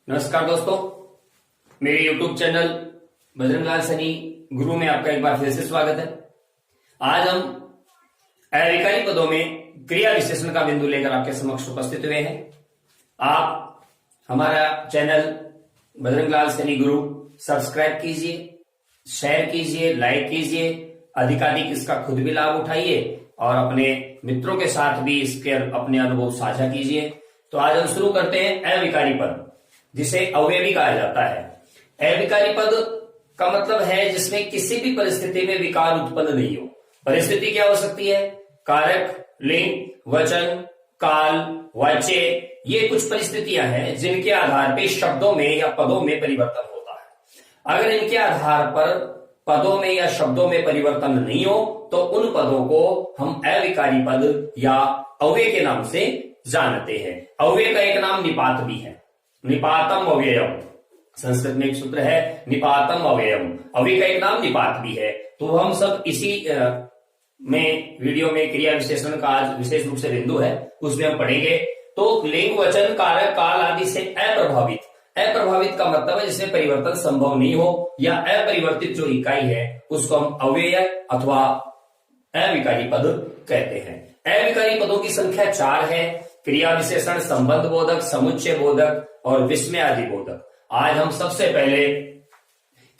नमस्कार दोस्तों, मेरे YouTube चैनल बजरंग लाल सैनी गुरु में आपका एक बार फिर से स्वागत है। आज हम अविकारी पदों में क्रिया विशेषण का बिंदु लेकर आपके समक्ष उपस्थित हुए हैं। आप हमारा चैनल बजरंग लाल सैनी गुरु सब्सक्राइब कीजिए, शेयर कीजिए, लाइक कीजिए, अधिकाधिक इसका खुद भी लाभ उठाइए और अपने मित्रों के साथ भी इसके अपने अनुभव साझा कीजिए। तो आज हम शुरू करते हैं अविकारी पद, जिसे अवयवी कहा जाता है। अविकारी पद का मतलब है जिसमें किसी भी परिस्थिति में विकार उत्पन्न नहीं हो। परिस्थिति क्या हो सकती है? कारक, लिंग, वचन, काल, वाच्य, ये कुछ परिस्थितियां हैं जिनके आधार पर शब्दों में या पदों में परिवर्तन होता है। अगर इनके आधार पर पदों में या शब्दों में परिवर्तन नहीं हो तो उन पदों को हम अविकारी पद या अव्यय के नाम से जानते हैं। अव्यय का एक नाम निपात भी है, निपातम अव्ययम। संस्कृत में एक सूत्र है निपातम अव्ययम, अव्यय का एक नाम निपात भी है। तो हम सब इसी में वीडियो में क्रिया विशेषण का आज विशेष रूप से बिंदु है, उसमें हम पढ़ेंगे। तो लिंग, वचन, कारक, काल आदि से अप्रभावित, अप्रभावित का मतलब है जिसमें परिवर्तन संभव नहीं हो या अपरिवर्तित जो इकाई है उसको हम अव्यय अथवा अविकारी पद कहते हैं। अविकारी पदों की संख्या 4 है। क्रिया विशेषण, संबंध बोधक, समुच्चय बोधक और विस्मयादि बोधक। आज हम सबसे पहले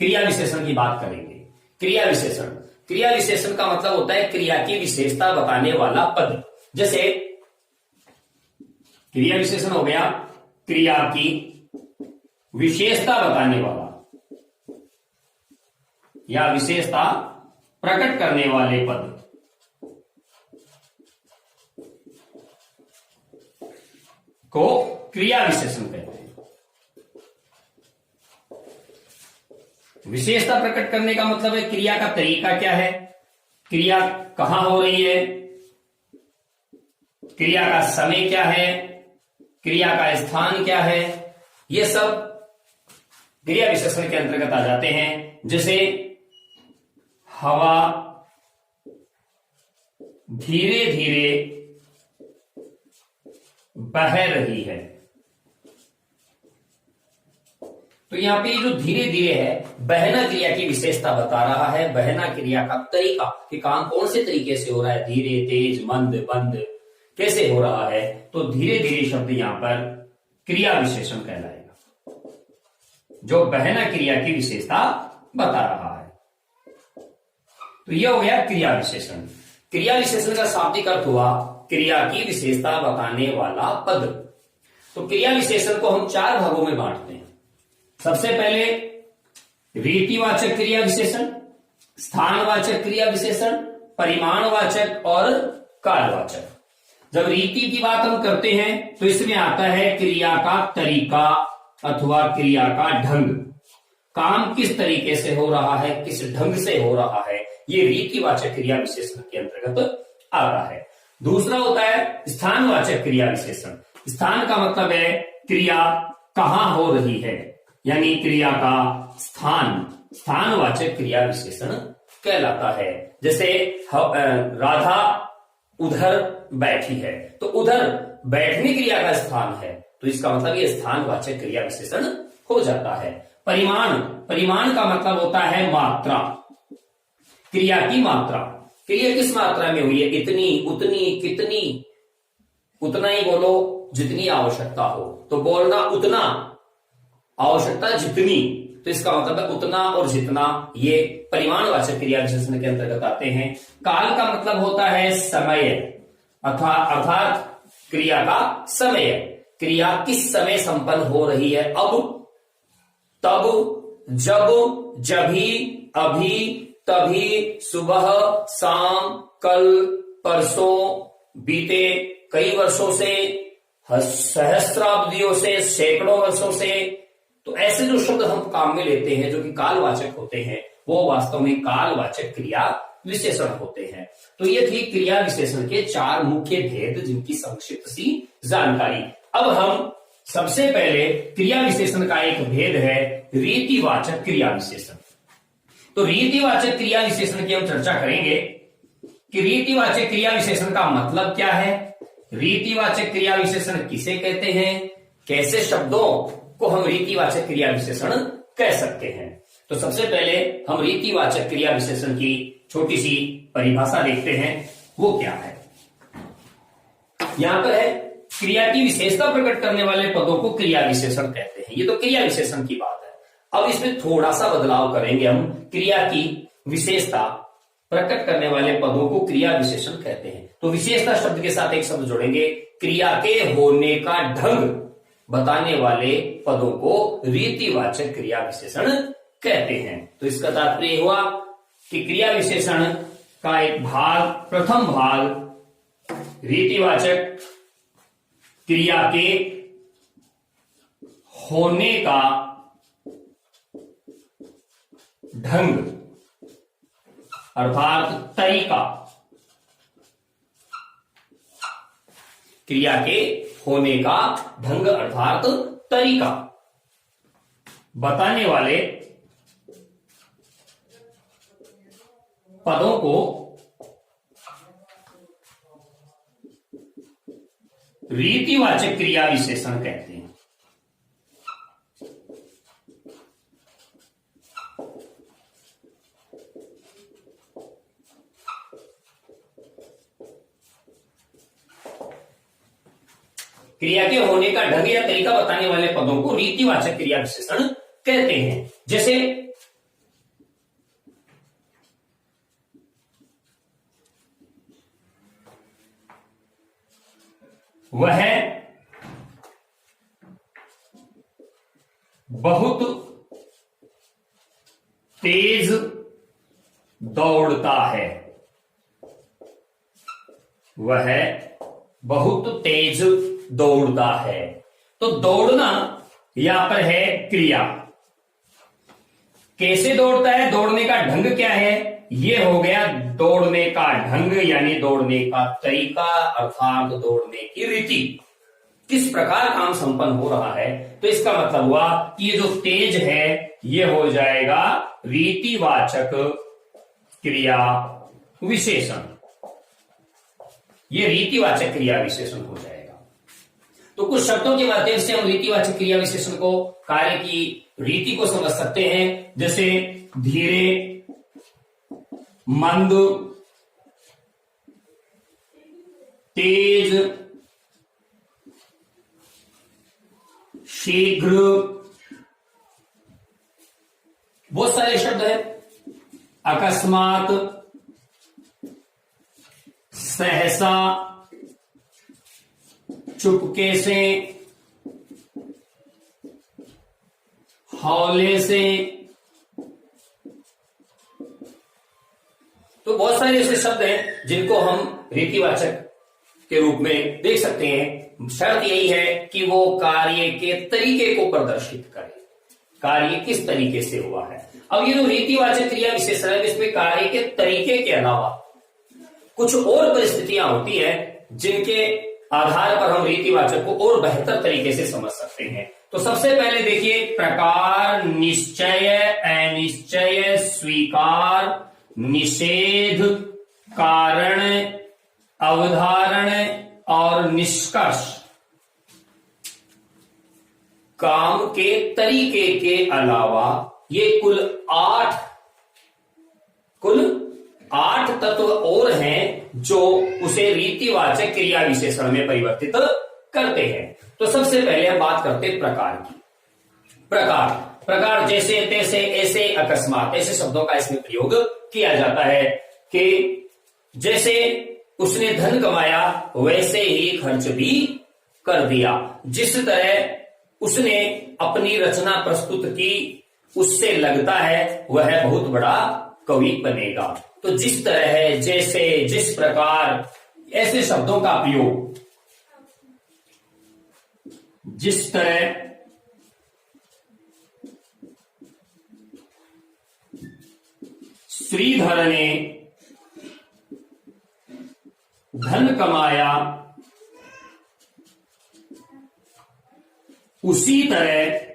क्रिया विशेषण की बात करेंगे। क्रिया विशेषण, क्रिया विशेषण का मतलब होता है क्रिया की विशेषता बताने वाला पद। जैसे क्रिया विशेषण हो गया क्रिया की विशेषता बताने वाला या विशेषता प्रकट करने वाले पद को क्रिया विशेषण कहते हैं। विशेषता प्रकट करने का मतलब है क्रिया का तरीका क्या है, क्रिया कहां हो रही है, क्रिया का समय क्या है, क्रिया का स्थान क्या है, ये सब क्रिया विशेषण के अंतर्गत आ जाते हैं। जैसे हवा धीरे धीरे बह रही है, तो यहां पे जो धीरे धीरे है बहना क्रिया की विशेषता बता रहा है। बहना क्रिया का तरीका कि काम कौन से तरीके से हो रहा है, धीरे, तेज, मंद, बंद, कैसे हो रहा है, तो धीरे धीरे शब्द यहां पर क्रिया विशेषण कहलाएगा, जो बहना क्रिया की विशेषता बता रहा है। तो यह हो गया क्रिया विशेषण। क्रिया विशेषण का शाब्दिक अर्थ हुआ क्रिया की विशेषता बताने वाला पद। तो क्रिया विशेषण को हम 4 भागों में बांटते हैं। सबसे पहले रीतिवाचक क्रिया विशेषण, स्थानवाचक क्रिया विशेषण, परिमाणवाचक और कालवाचक। जब रीति की बात हम करते हैं तो इसमें आता है क्रिया का तरीका अथवा क्रिया का ढंग, काम किस तरीके से हो रहा है, किस ढंग से हो रहा है, ये रीतिवाचक क्रिया विशेषण के अंतर्गत आ रहा है। दूसरा होता है स्थानवाचक क्रिया विशेषण। स्थान का मतलब है क्रिया कहां हो रही है, यानी क्रिया का स्थान, स्थानवाचक क्रिया विशेषण कहलाता है। जैसे राधा उधर बैठी है, तो उधर बैठने क्रिया का स्थान है, तो इसका मतलब ये स्थानवाचक क्रिया विशेषण हो जाता है। परिमाण, परिमाण का मतलब होता है मात्रा, क्रिया की मात्रा। क्रिया किस मात्रा में हुई है, इतनी, उतनी, कितनी, उतना ही बोलो जितनी आवश्यकता हो, तो बोलना उतना, आवश्यकता जितनी, तो इसका मतलब है उतना और जितना, ये परिमाणवाचक क्रिया विशेषण के अंतर्गत आते हैं। काल का मतलब होता है समय अर्थात क्रिया का समय, क्रिया किस समय संपन्न हो रही है, अब, तब, जब, जभी, अभी, तभी, सुबह, शाम, कल, परसों, बीते कई वर्षों से, सहस्राब्दियों से, सैकड़ों वर्षों से। तो ऐसे जो शब्द हम काम में लेते हैं जो कि कालवाचक होते हैं, वो वास्तव में कालवाचक क्रिया विशेषण होते हैं। तो ये थी क्रिया विशेषण के 4 मुख्य भेद, जिनकी संक्षिप्त सी जानकारी। अब हम सबसे पहले क्रिया विशेषण का एक भेद है रीतिवाचक क्रिया विशेषण। तो रीतिवाचक क्रिया विशेषण की हम चर्चा करेंगे कि रीतिवाचक क्रिया विशेषण का मतलब क्या है, रीतिवाचक क्रिया विशेषण किसे कहते हैं, कैसे शब्दों को हम रीतिवाचक क्रिया विशेषण कह सकते हैं। तो सबसे पहले हम रीतिवाचक क्रिया विशेषण की छोटी सी परिभाषा देखते हैं, वो क्या है। यहां पर है क्रिया की विशेषता प्रकट करने वाले पदों को क्रिया विशेषण कहते हैं। ये तो क्रिया विशेषण की बात है। अब इसमें थोड़ा सा बदलाव करेंगे हम। क्रिया की विशेषता प्रकट करने वाले पदों को क्रिया विशेषण कहते हैं। तो विशेषता शब्द के साथ एक शब्द जोड़ेंगे, क्रिया के होने का ढंग बताने वाले पदों को रीतिवाचक क्रिया विशेषण कहते हैं। तो इसका तात्पर्य हुआ कि क्रिया विशेषण का एक भाग, प्रथम भाग रीतिवाचक क्रिया के होने का ढंग अर्थात तरीका, क्रिया के होने का ढंग अर्थात तरीका बताने वाले पदों को रीतिवाचक क्रिया विशेषण कहते हैं। क्रिया के होने का ढंग या तरीका बताने वाले पदों को रीतिवाचक क्रिया विशेषण कहते हैं। जैसे वह बहुत तेज दौड़ता है। वह बहुत तेज दौड़ता है। तो दौड़ना यहां पर है क्रिया। कैसे दौड़ता है, दौड़ने का ढंग क्या है, ये हो गया दौड़ने का ढंग यानी दौड़ने का तरीका अर्थात दौड़ने की रीति, किस प्रकार काम संपन्न हो रहा है। तो इसका मतलब हुआ कि ये जो तेज है ये हो जाएगा रीतिवाचक क्रिया विशेषण। ये रीतिवाचक क्रिया विशेषण हो जाएगा। तो कुछ शब्दों के माध्यम से हम रीतिवाचक क्रिया विशेषण को, कार्य की रीति को समझ सकते हैं। जैसे धीरे, मंद, तेज, शीघ्र, बहुत सारे शब्द हैं। अकस्मात, सहसा, चुपके से, हौले से। तो बहुत सारे ऐसे शब्द हैं जिनको हम रीतिवाचक के रूप में देख सकते हैं। शर्त यही है कि वो कार्य के तरीके को प्रदर्शित करे, कार्य किस तरीके से हुआ है। अब ये जो रीतिवाचक क्रिया विशेषण है, इसमें कार्य के तरीके के अलावा कुछ और परिस्थितियां होती है जिनके आधार पर हम रीतिवाचक को और बेहतर तरीके से समझ सकते हैं। तो सबसे पहले देखिए, प्रकार, निश्चय, अनिश्चय, स्वीकार, निषेध, कारण, अवधारण और निष्कर्ष। काम के तरीके के अलावा ये कुल आठ तत्व और हैं जो उसे रीतिवाचक क्रिया विशेषण में परिवर्तित करते हैं। तो सबसे पहले हम बात करते हैं प्रकार की। प्रकार जैसे, तैसे, ऐसे, अकस्मात, ऐसे शब्दों का इसमें प्रयोग किया जाता है कि जैसे उसने धन कमाया वैसे ही खर्च भी कर दिया। जिस तरह उसने अपनी रचना प्रस्तुत की उससे लगता है वह बहुत बड़ा कवि बनेगा। तो जिस तरह है, जैसे, जिस प्रकार, ऐसे शब्दों का प्रयोग। जिस तरह, श्रीधर ने धन कमाया उसी तरह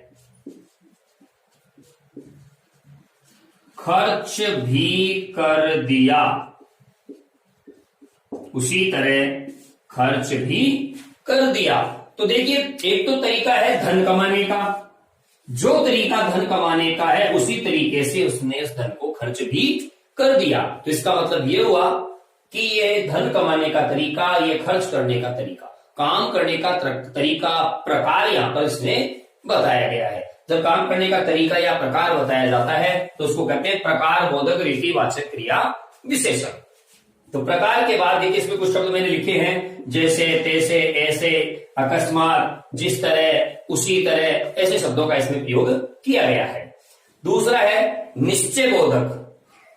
खर्च भी कर दिया। उसी तरह खर्च भी कर दिया। तो देखिए, एक तो तरीका है धन कमाने का, जो तरीका धन कमाने का है उसी तरीके से उसने उस धन को खर्च भी कर दिया। तो इसका मतलब ये हुआ कि ये धन कमाने का तरीका, ये खर्च करने का तरीका, काम करने का तरीका, प्रकार यहां पर इसमें बताया गया है। जब काम करने का तरीका या प्रकार बताया जाता है तो उसको कहते हैं प्रकार बोधक रीतिवाचक क्रिया विशेषण। तो प्रकार के बाद देखिए इसमें कुछ शब्द मैंने लिखे हैं, जैसे, तैसे, ऐसे, अकस्मात, जिस तरह, उसी तरह, ऐसे शब्दों का इसमें प्रयोग किया गया है। दूसरा है निश्चय बोधक।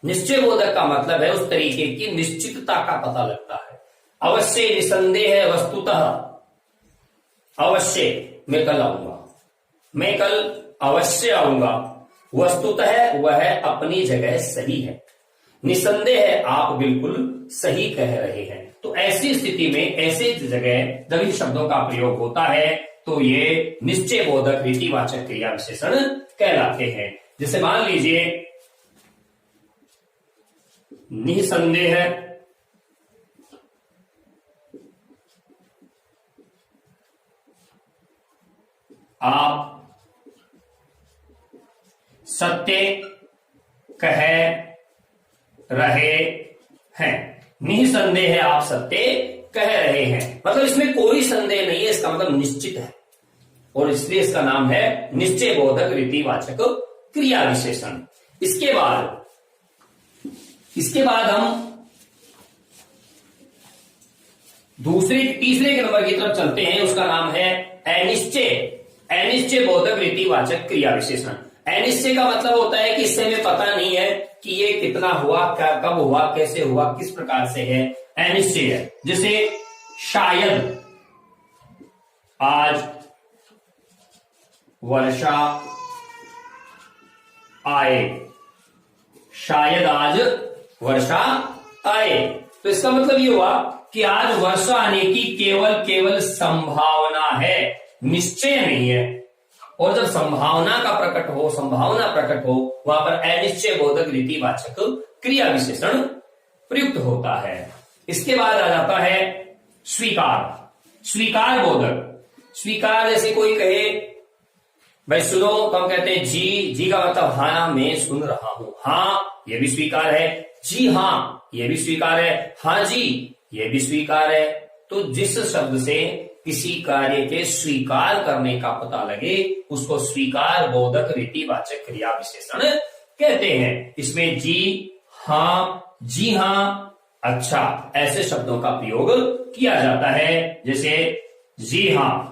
निश्चय बोधक का मतलब है उस तरीके की निश्चितता का पता लगता है। अवश्य, निसंदेह, वस्तुतः, अवश्य मैं कल आऊंगा, मैं कल अवश्य आऊंगा, वस्तुतः वह अपनी जगह सही है, निसंदेह आप बिल्कुल सही कह रहे हैं। तो ऐसी स्थिति में, ऐसे जगह जब इन शब्दों का प्रयोग होता है तो ये निश्चय बोधक रीतिवाचक क्रिया विशेषण कहलाते हैं। जैसे मान लीजिए निसंदेह, आप सत्य कह रहे हैं। निसंदेह आप सत्य कह रहे हैं, मतलब इसमें कोई संदेह नहीं है, इसका मतलब निश्चित है, और इसलिए इसका नाम है निश्चय बोधक रीतिवाचक क्रिया विशेषण। इसके बाद हम तीसरे के नंबर की तरफ चलते हैं, उसका नाम है अनिश्चय। अनिश्चय बोधक रीतिवाचक क्रिया विशेषण। अनिश्चय का मतलब होता है कि इससे हमें पता नहीं है कि ये कितना हुआ, क्या, कब हुआ, कैसे हुआ, किस प्रकार से है, अनिश्चय है। जैसे शायद आज वर्षा आए, शायद आज वर्षा आए, तो इसका मतलब ये हुआ कि आज वर्षा आने की केवल संभावना है, निश्चय नहीं है। और जब संभावना प्रकट हो वहां पर अनिश्चय बोधक रीतिवाचक क्रिया विशेषण प्रयुक्त होता है। इसके बाद आ जाता है स्वीकार बोधक। स्वीकार, जैसे कोई कहे भाई सुनो, तो हम कहते हैं जी का मतलब हाँ मैं सुन रहा हूं, हाँ ये भी स्वीकार है, जी हाँ ये भी स्वीकार है, हाँ जी ये भी स्वीकार है। तो जिस शब्द से किसी कार्य के स्वीकार करने का पता लगे उसको स्वीकार बोधक रीतिवाचक क्रिया विशेषण कहते हैं। इसमें जी हाँ, अच्छा, ऐसे शब्दों का प्रयोग किया जाता है। जैसे जी हाँ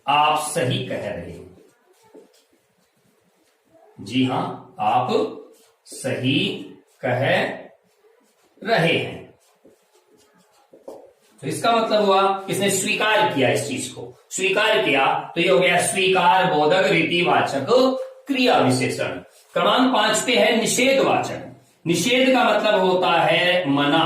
आप सही कह रहे हैं, जी हाँ आप सही कह रहे हैं। तो इसका मतलब हुआ किसने स्वीकार किया, इस चीज को स्वीकार किया, तो ये हो गया स्वीकार बोधक रीतिवाचक क्रिया विशेषण। क्रमांक 5 पे है निषेधवाचक। निषेध का मतलब होता है मना।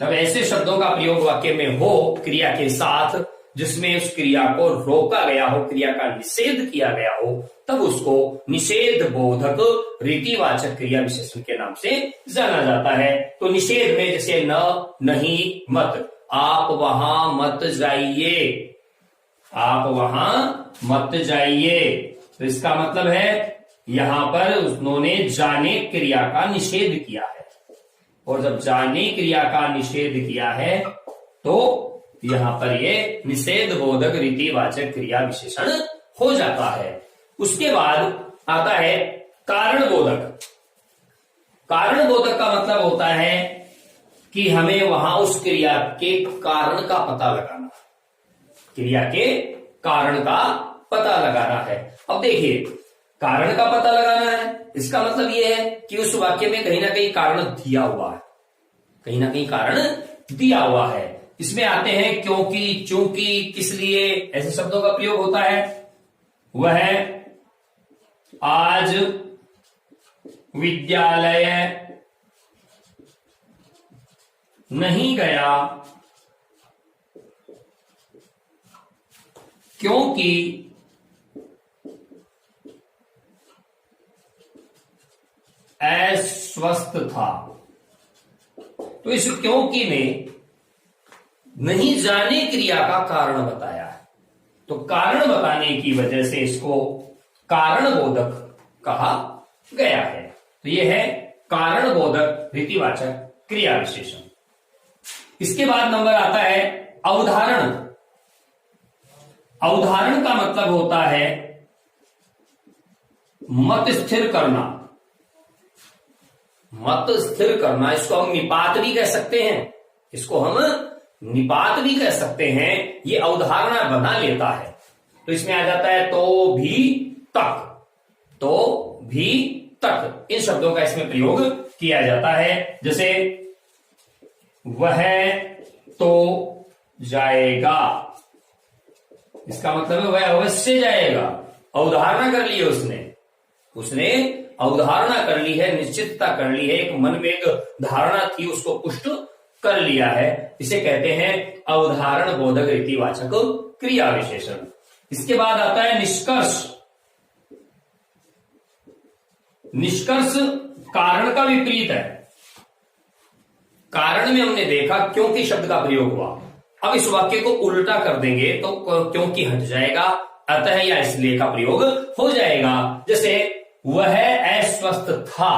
तब ऐसे शब्दों का प्रयोग वाक्य में हो क्रिया के साथ जिसमें उस क्रिया को रोका गया हो, क्रिया का निषेध किया गया हो, तब उसको निषेध बोधक रीतिवाचक क्रिया विशेषण के नाम से जाना जाता है। तो निषेध में जैसे न, नहीं, मत, आप वहां मत जाइए, आप वहां मत जाइए। तो इसका मतलब है यहां पर उन्होंने जाने क्रिया का निषेध किया है, और जब जाने क्रिया का निषेध किया है तो यहां पर ये निषेध बोधक रीतिवाचक क्रिया विशेषण हो जाता है। उसके बाद आता है कारण बोधक। कारण बोधक का मतलब होता है कि हमें वहां उस क्रिया के कारण का पता लगाना, क्रिया के कारण का पता लगाना है। अब देखिए कारण का पता लगाना है, इसका मतलब यह है कि उस वाक्य में कहीं ना कहीं कारण दिया हुआ है, कहीं ना कहीं कारण दिया हुआ है। इसमें आते हैं क्योंकि, चूंकि, किस लिए, ऐसे शब्दों का प्रयोग होता है। वह आज विद्यालय नहीं गया क्योंकि अस्वस्थ था। तो इस क्योंकि में नहीं जाने क्रिया का कारण बताया है। तो कारण बताने की वजह से इसको कारण बोधक कहा गया है। तो यह है कारण बोधक रीतिवाचक क्रिया विशेषण। इसके बाद नंबर आता है अवधारण। अवधारण का मतलब होता है मत स्थिर करना। मत स्थिर करना, इसको हम निपात भी कह सकते हैं, इसको हम निपात भी कह सकते हैं। ये अवधारणा बना लेता है। तो इसमें आ जाता है तो भी तक, तो भी तक, इन शब्दों का इसमें प्रयोग किया जाता है। जैसे वह तो जाएगा, इसका मतलब है वह अवश्य जाएगा। अवधारणा कर ली है उसने अवधारणा कर ली है, निश्चितता कर ली है, एक मन में एक धारणा थी उसको पुष्ट कर लिया है। इसे कहते हैं अवधारण बोधक रीतिवाचक क्रिया विशेषण। इसके बाद आता है निष्कर्ष। निष्कर्ष कारण का विपरीत है। कारण में हमने देखा क्योंकि शब्द का प्रयोग हुआ। अब इस वाक्य को उल्टा कर देंगे तो क्योंकि हट जाएगा, अतः या इसलिए का प्रयोग हो जाएगा। जैसे वह अस्वस्थ था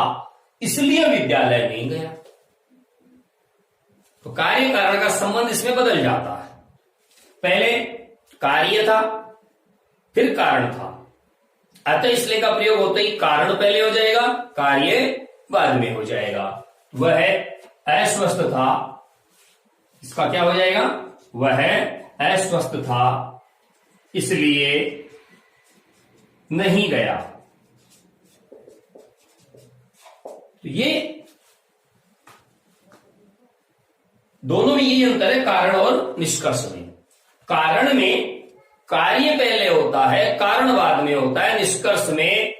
इसलिए विद्यालय नहीं गया। तो कार्य कारण का संबंध इसमें बदल जाता है। पहले कार्य था फिर कारण था, अतः इसलिए का प्रयोग होते ही कारण पहले हो जाएगा, कार्य बाद में हो जाएगा। वह अस्वस्थ था, इसका क्या हो जाएगा, वह अस्वस्थ था इसलिए नहीं गया। तो ये दोनों में यही अंतर है कारण और निष्कर्ष में। कारण में कार्य पहले होता है, कारण बाद में होता है। निष्कर्ष में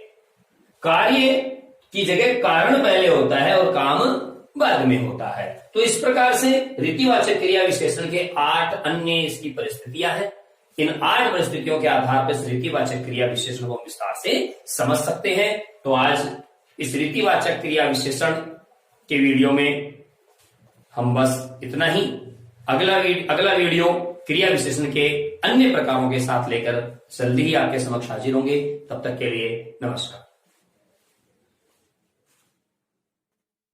कार्य की जगह कारण पहले होता है और काम बाद में होता है। तो इस प्रकार से रीतिवाचक क्रिया विशेषण के 8 अन्य इसकी परिस्थितियां हैं। इन 8 परिस्थितियों के आधार पर रीतिवाचक क्रिया विशेषण को विस्तार से समझ सकते हैं। तो आज इस रीतिवाचक क्रिया विशेषण के वीडियो में हम बस इतना ही। अगला वीडियो क्रिया विशेषण के अन्य प्रकारों के साथ लेकर जल्दी ही आपके समक्ष हाजिर होंगे। तब तक के लिए नमस्कार।